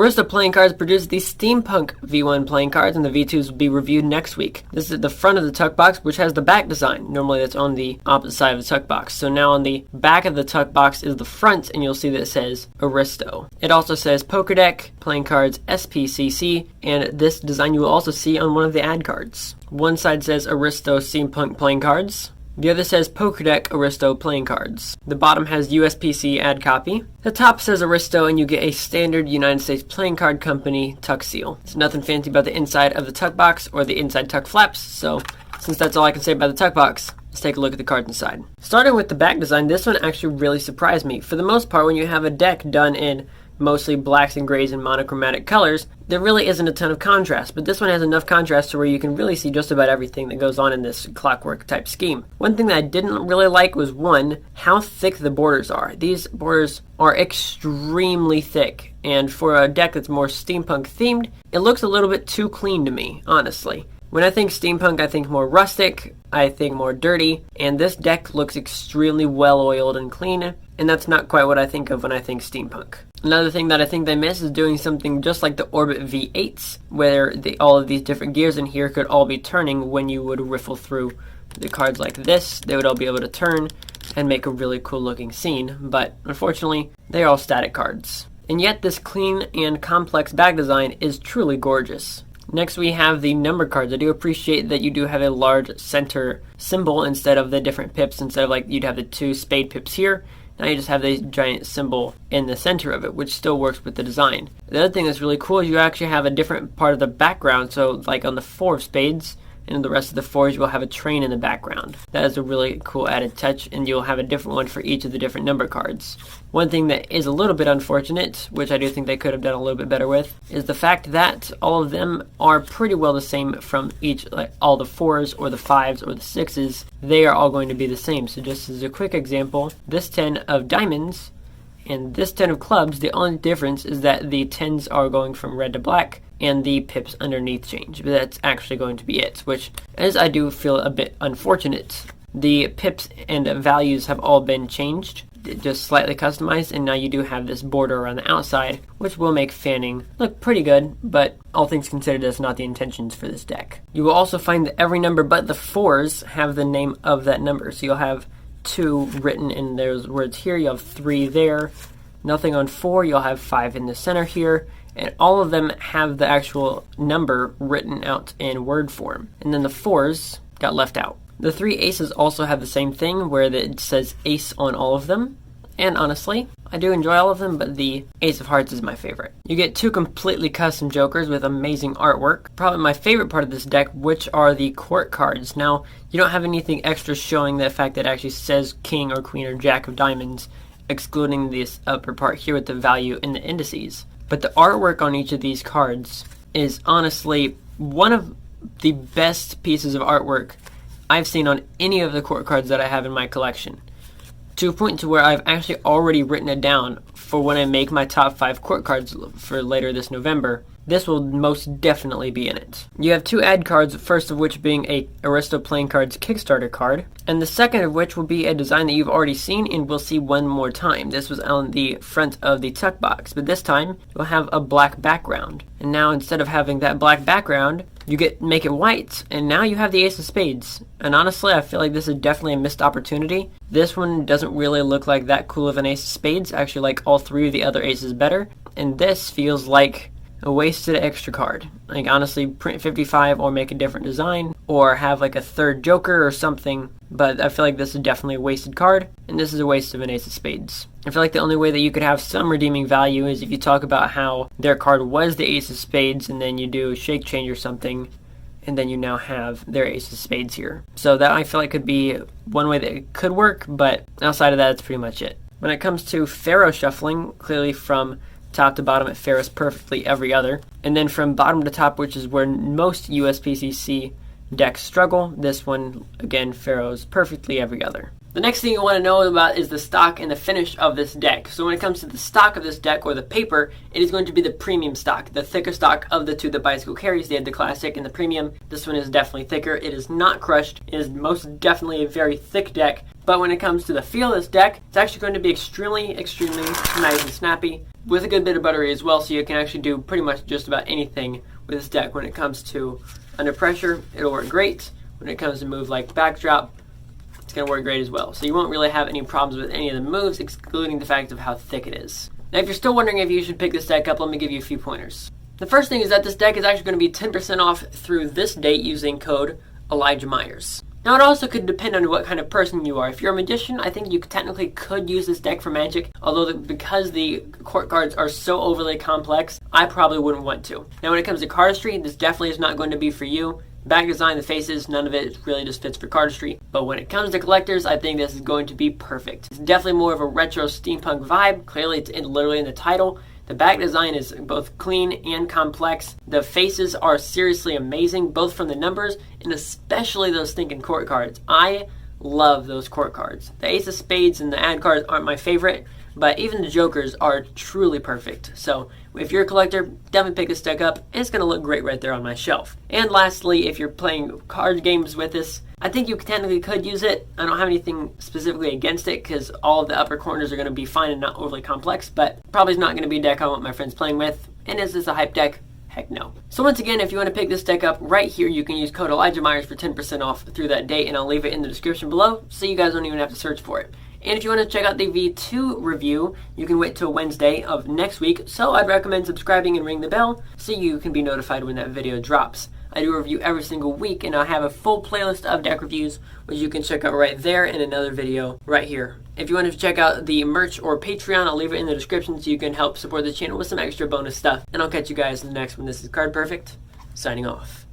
Aristo playing cards produced the Steampunk V1 playing cards, and the V2s will be reviewed next week. This is the front of the tuck box, which has the back design. Normally that's on the opposite side of the tuck box. So now on the back of the tuck box is the front, and you'll see that it says Aristo. It also says Poker Deck, playing cards SPCC, and this design you will also see on one of the ad cards. One side says Aristo Steampunk playing cards. The other says Poker Deck Aristo playing cards. The bottom has USPC ad copy. The top says Aristo, and you get a standard United States Playing Card Company tuck seal. There's nothing fancy about the inside of the tuck box or the inside tuck flaps, so since that's all I can say about the tuck box, let's take a look at the cards inside. Starting with the back design, this one actually really surprised me. For the most part, when you have a deck done in mostly blacks and grays and monochromatic colors, there really isn't a ton of contrast, but this one has enough contrast to where you can really see just about everything that goes on in this clockwork type scheme. One thing that I didn't really like was, one, how thick the borders are. These borders are extremely thick, and for a deck that's more steampunk themed, it looks a little bit too clean to me, honestly. When I think steampunk, I think more rustic, I think more dirty, and this deck looks extremely well oiled and clean, and that's not quite what I think of when I think steampunk. Another thing that I think they miss is doing something just like the Orbit V8s, where all of these different gears in here could all be turning when you would riffle through the cards like this. They would all be able to turn and make a really cool looking scene, but unfortunately, they're all static cards. And yet this clean and complex back design is truly gorgeous. Next we have the number cards. I do appreciate that you do have a large center symbol instead of the different pips. Instead of like you'd have the two spade pips here, now you just have the giant symbol in the center of it, which still works with the design. The other thing that's really cool is you actually have a different part of the background. So like on the 4 of spades and the rest of the 4s, you will have a train in the background. That is a really cool added touch, and you'll have a different one for each of the different number cards. One thing that is a little bit unfortunate, which I do think they could have done a little bit better with, is the fact that all of them are pretty well the same from each, like all the 4s or the 5s or the 6s, they are all going to be the same. So just as a quick example, this 10 of diamonds and this 10 of clubs, the only difference is that the 10s are going from red to black, and the pips underneath change. But that's actually going to be it, which, as I do feel a bit unfortunate, the pips and values have all been changed, just slightly customized, and now you do have this border around the outside, which will make fanning look pretty good, but all things considered, that's not the intentions for this deck. You will also find that every number but the 4s have the name of that number, so you'll have 2 written in those words here, you'll have 3 there, nothing on 4, you'll have 5 in the center here, and all of them have the actual number written out in word form. And then the 4s got left out. The 3 aces also have the same thing, where it says ace on all of them. And honestly, I do enjoy all of them, but the Ace of Hearts is my favorite. You get 2 completely custom jokers with amazing artwork. Probably my favorite part of this deck, which are the court cards. Now, you don't have anything extra showing the fact that it actually says king or queen or jack of diamonds, excluding this upper part here with the value in the indices. But the artwork on each of these cards is honestly one of the best pieces of artwork I've seen on any of the court cards that I have in my collection. To a point to where I've actually already written it down for when I make my top 5 court cards for later this November. This will most definitely be in it. You have 2 ad cards, first of which being a Aristo Playing Cards Kickstarter card, and the second of which will be a design that you've already seen and will see one more time. This was on the front of the tuck box, but this time you'll have a black background. And now instead of having that black background, you make it white, and now you have the Ace of Spades. And honestly, I feel like this is definitely a missed opportunity. This one doesn't really look like that cool of an Ace of Spades. I actually like all 3 of the other aces better, and this feels like a wasted extra card. Like honestly, print 55 or make a different design or have like a 3rd joker or something, but I feel like this is definitely a wasted card, and this is a waste of an Ace of Spades. I feel like the only way that you could have some redeeming value is if you talk about how their card was the Ace of Spades and then you do a shake change or something, and then you now have their Ace of Spades here. So that I feel like could be one way that it could work, but outside of that, it's pretty much it. When it comes to Pharaoh shuffling, clearly from top to bottom, it Pharaohs perfectly every other. And then from bottom to top, which is where most USPCC decks struggle, this one, again, Pharaohs perfectly every other. The next thing you want to know about is the stock and the finish of this deck. So when it comes to the stock of this deck, or the paper, it is going to be the premium stock, the thicker stock of the 2 that Bicycle carries. They have the classic and the premium. This one is definitely thicker. It is not crushed. It is most definitely a very thick deck. But when it comes to the feel of this deck, it's actually going to be extremely, extremely nice and snappy. with a good bit of battery as well, so you can actually do pretty much just about anything with this deck. When it comes to under pressure, it'll work great. When it comes to move like backdrop, it's going to work great as well. So you won't really have any problems with any of the moves, excluding the fact of how thick it is. Now, if you're still wondering if you should pick this deck up, let me give you a few pointers. The first thing is that this deck is actually going to be 10% off through this date using code Elijah Myers. Now, it also could depend on what kind of person you are. If you're a magician, I think you technically could use this deck for magic, although because the court cards are so overly complex, I probably wouldn't want to. Now, when it comes to cardistry, this definitely is not going to be for you. Back design, the faces, none of it really just fits for cardistry. But when it comes to collectors, I think this is going to be perfect. It's definitely more of a retro steampunk vibe. Clearly, it's literally in the title. The back design is both clean and complex. The faces are seriously amazing, both from the numbers and especially those stinking court cards. I love those court cards. The Ace of Spades and the ad cards aren't my favorite, but even the Jokers are truly perfect. So if you're a collector, definitely pick this deck up. It's going to look great right there on my shelf. And lastly, if you're playing card games with this, I think you technically could use it. I don't have anything specifically against it because all of the upper corners are going to be fine and not overly complex, but probably not going to be a deck I want my friends playing with. And is this a hype deck? Heck no. So once again, if you want to pick this deck up right here, you can use code Elijah Myers for 10% off through that date, and I'll leave it in the description below so you guys don't even have to search for it. And if you want to check out the V2 review, you can wait till Wednesday of next week, so I'd recommend subscribing and ring the bell so you can be notified when that video drops. I do a review every single week, and I have a full playlist of deck reviews, which you can check out right there in another video right here. If you want to check out the merch or Patreon, I'll leave it in the description so you can help support the channel with some extra bonus stuff. And I'll catch you guys in the next one. This is Card Perfect, signing off.